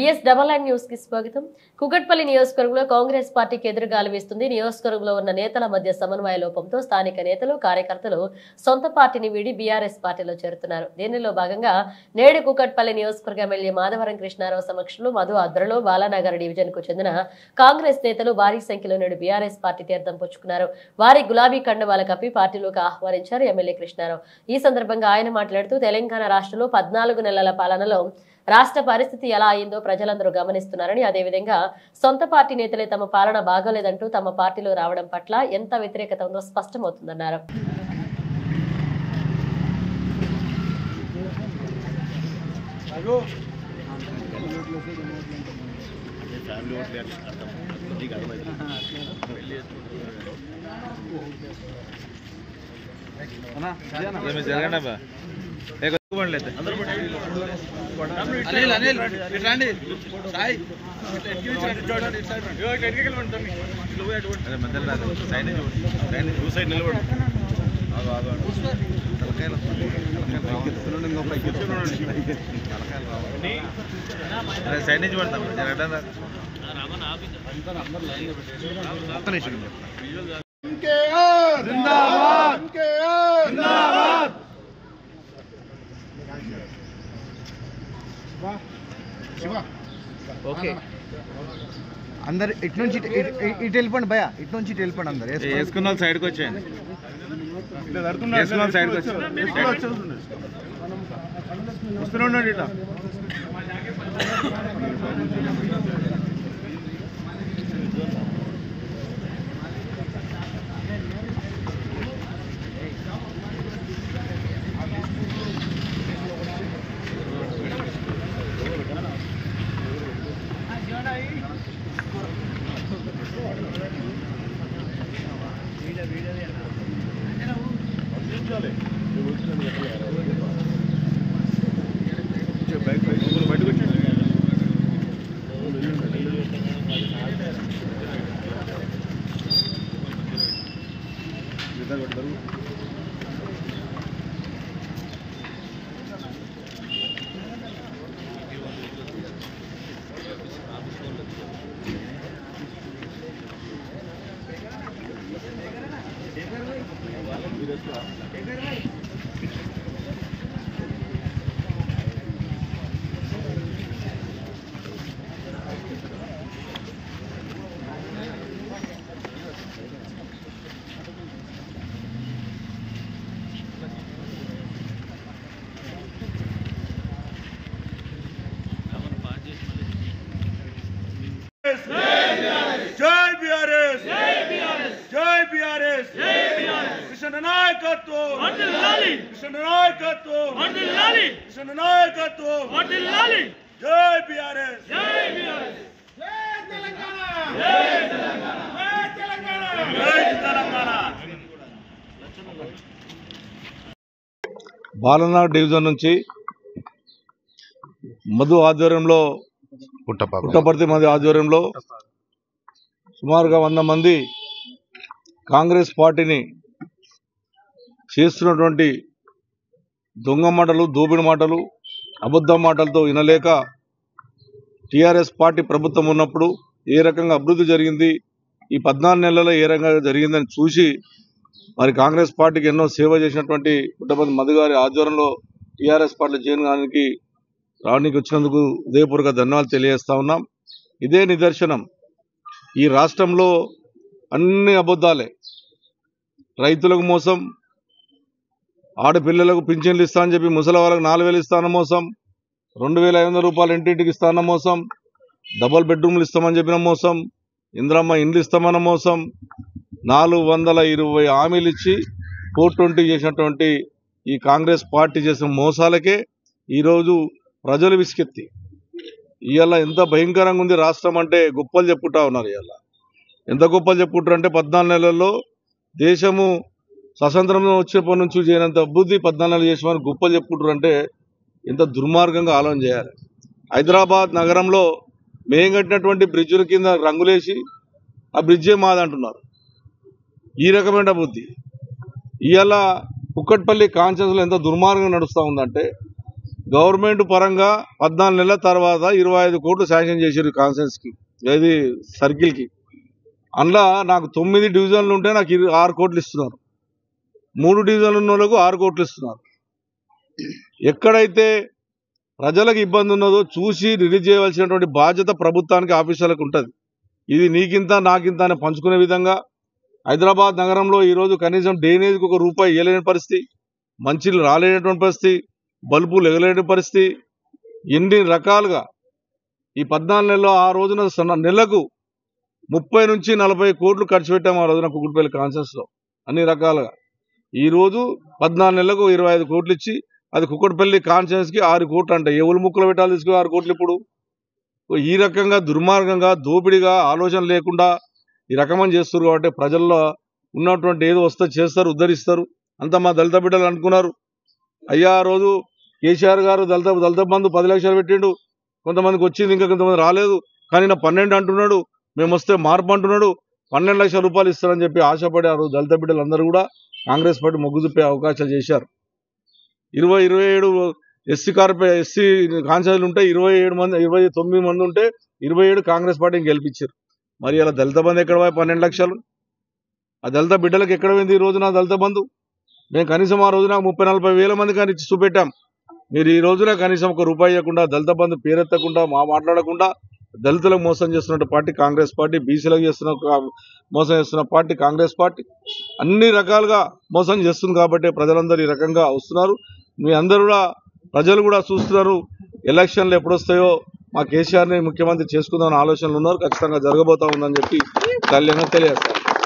BS99 news కి స్వాగతం. కుకట్పల్లి నియోజకవర్గంలో కాంగ్రెస్ పార్టీకి ఎదురుగాలి వీస్తుంది. నియోజకవర్గంలో ఉన్న నేతల మధ్య సమన్వయ లోపంతో స్థానిక నేతలు కార్యకర్తలు సొంత పార్టీని వీడి బీఆర్ఎస్ పార్టీలో చేరుతున్నారు. దీనిలో భాగంగా నేడు కుకట్పల్లి నియోజకవర్గ ఎమ్మెల్యే మాధవరం కృష్ణారావు సమక్షంలో మధు ఆధ్వర్యంలో బాలానగర్ డివిజన్ కు చెందిన కాంగ్రెస్ నేతలు భారీ సంఖ్యలో నేడు బీఆర్ఎస్ పార్టీ తీర్థం పుచ్చుకున్నారు. వారి గులాబీ కండువాల కప్పి పార్టీలోకి ఆహ్వానించారు ఎమ్మెల్యే కృష్ణారావు. ఈ సందర్భంగా ఆయన మాట్లాడుతూ తెలంగాణ రాష్ట్రంలో 14 నెలల పాలనలో రాష్ట్ర పరిస్థితి ఎలా అయిందో ప్రజలందరూ గమనిస్తున్నారని, అదేవిధంగా సొంత పార్టీ నేతలే తమ పాలన బాగోలేదంటూ తమ పార్టీలో రావడం పట్ల ఎంత వ్యతిరేకత ఉందో స్పష్టమవుతుందన్నారు. ఓకే అందరు ఇటు నుంచి ఇటు వెళ్ళిపోండి భయ, ఇటు నుంచి ఇటు వెళ్ళిపోండి. అందరు వేసుకున్న వాళ్ళు సైడ్కి వచ్చేయండి. వేసుకున్న వాళ్ళు సైడ్కి వస్తున్నాడు ఇట్లా. జై బీఆర్ఎస్, జై బీఆర్ఎస్, కృష్ణ నాయకత్వం, కృష్ణ నాయకత్వం, కృష్ణ నాయకత్వం, జై బీఆర్ఎస్, జై బీఆర్ఎస్, జై తెలంగాణ, జై తెలంగాణ, జై తెలంగాణ, జై తెలంగాణ. బాలనగర్ డివిజన్ నుంచి మధు ఆధ్వర్యంలో, పుట్టపర్తి మధు ఆధ్వర్యంలో సుమారుగా 100 మంది కాంగ్రెస్ పార్టీని చేస్తున్నటువంటి దొంగ మాటలు, దోపిడి మాటలు, అబద్ధ మాటలతో వినలేక టీఆర్ఎస్ పార్టీ ప్రభుత్వం ఉన్నప్పుడు ఏ రకంగా అభివృద్ధి జరిగింది, ఈ 14 నెలల్లో ఏ రకంగా జరిగిందని చూసి మరి కాంగ్రెస్ పార్టీకి ఎన్నో సేవ చేసినటువంటి పుట్టపర్తి మధు గారి ఆధ్వర్యంలో టీఆర్ఎస్ పార్టీ చేయడానికి రావడానికి వచ్చినందుకు హృదయపూర్వక ధన్యవాదాలు తెలియజేస్తా ఉన్నాం. ఇదే నిదర్శనం. ఈ రాష్ట్రంలో అన్ని అబద్ధాలే. రైతులకు మోసం, ఆడపిల్లలకు పింఛన్లు ఇస్తా అని చెప్పి ముసలి వాళ్ళకు 4,000 ఇస్తాన మోసం, 2,500 రూపాయలు ఇంటింటికి ఇస్తాన మోసం, డబుల్ బెడ్రూమ్లు ఇస్తామని చెప్పిన మోసం, ఇంద్రమ్మ ఇండ్లు ఇస్తామన్న మోసం, 420 హామీలు ఇచ్చి 420 చేసినటువంటి ఈ కాంగ్రెస్ పార్టీ చేసిన మోసాలకే ఈరోజు ప్రజలు విసికెత్తి ఇవాళ ఎంత భయంకరంగా ఉంది రాష్ట్రం అంటే గొప్పలు చెప్పుకుంటా ఉన్నారు. ఇవాళ ఎంత గొప్పలు చెప్పుకుంటారు అంటే 14 నెలల్లో దేశము స్వతంత్రం వచ్చినప్పటి నుంచి చేయనంత అభివృద్ధి 14 నెలలు చేసామని గొప్పలు చెప్పుకుంటారు అంటే ఎంత దుర్మార్గంగా ఆలోచన చేయాలి. హైదరాబాద్ నగరంలో మేము కట్టినటువంటి బ్రిడ్జుల కింద రంగులేసి ఆ బ్రిడ్జే మాదంటున్నారు. ఈ రకమైన బుద్ధి ఇవాళ కుక్కట్పల్లి కాన్షియస్లో ఎంత దుర్మార్గంగా నడుస్తూ ఉందంటే గవర్నమెంట్ పరంగా 14 నెలల తర్వాత 25 కోట్లు శాంక్షన్ చేశారు కాన్ఫరెన్స్కి, ఇది సర్కిల్కి. అందులో నాకు 9 డివిజన్లు ఉంటే నాకు 6 కోట్లు ఇస్తున్నారు, 3 డివిజన్లు ఉన్న వాళ్ళకు 6 కోట్లు ఇస్తున్నారు. ఎక్కడైతే ప్రజలకు ఇబ్బంది ఉన్నదో చూసి రిలీజ్ చేయవలసినటువంటి బాధ్యత ప్రభుత్వానికి, ఆఫీసర్లకు ఉంటుంది. ఇది నీకింత నాకింత అని పంచుకునే విధంగా హైదరాబాద్ నగరంలో ఈరోజు కనీసం డ్రైనేజ్కి ₹1 ఇవ్వలేని పరిస్థితి, మంచిలు రాలేనటువంటి పరిస్థితి, బల్బులు ఎగలేని పరిస్థితి, ఎన్ని రకాలుగా ఈ 14 నెలల్లో ఆ రోజున నెలకు 30 నుంచి 40 కోట్లు ఖర్చు పెట్టాము ఆ రోజున కుకుట్పల్లి కాన్ఫరెన్స్లో అన్ని రకాలుగా. ఈరోజు 14 నెలలకు 25 కోట్లు ఇచ్చి అది కుకుట్పల్లి కాన్ఫరెన్స్కి 6 కోట్లు అంటే ఎవరు ముక్కలు పెట్టాలి తీసుకుని 6 కోట్లు. ఇప్పుడు ఈ రకంగా దుర్మార్గంగా దోపిడిగా ఆలోచన లేకుండా ఈ రకమని చేస్తారు కాబట్టి ప్రజల్లో ఉన్నటువంటి ఏదో వస్తే చేస్తారు, ఉద్ధరిస్తారు. అంతా మా దళిత బిడ్డలు అనుకున్నారు. అయ్యా ఆ రోజు కేసీఆర్ గారు దళిత బంధు 10 లక్షలు పెట్టిండు, కొంతమందికి వచ్చింది, ఇంకా కొంతమంది రాలేదు. కానీ నా 12 అంటున్నాడు, మేము వస్తే మార్పు అంటున్నాడు. 12 లక్షల రూపాయలు ఇస్తారని చెప్పి ఆశపడి ఆ రోజు దళిత బిడ్డలు అందరూ కూడా కాంగ్రెస్ పార్టీ మొగ్గు చూపే అవకాశాలు చేశారు. 27 ఎస్సీ కాన్స్టిట్యూన్సీలు ఉంటే 29 మంది ఉంటే 27 కాంగ్రెస్ పార్టీని గెలిపించారు. మరి అలా దళిత బంధు ఎక్కడ పోయి 12 లక్షలు? ఆ దళిత బిడ్డలకు ఎక్కడ పోయింది ఈ రోజున దళిత బంధు? మేము కనీసం ఆ రోజున 30-40 వేల మంది కానీ ఇచ్చి చూపెట్టాం. మీరు ఈ రోజున కనీసం ₹1 ఇవ్వకుండా, దళిత బంధు పేరెత్తకుండా, మాట్లాడకుండా దళితులకు మోసం చేస్తున్న పార్టీ కాంగ్రెస్ పార్టీ, బీసీలకు మోసం చేస్తున్న పార్టీ కాంగ్రెస్ పార్టీ. అన్ని రకాలుగా మోసం చేస్తుంది కాబట్టి ప్రజలందరూ ఈ రకంగా వస్తున్నారు. మీ అందరూ కూడా ప్రజలు కూడా చూస్తున్నారు. ఎలక్షన్లు ఎప్పుడు వస్తాయో మా కేసీఆర్ని ముఖ్యమంత్రి చేసుకుందామని ఆలోచనలు ఉన్నారు. ఖచ్చితంగా జరగబోతా ఉందని చెప్పి తెలియజేస్తారు.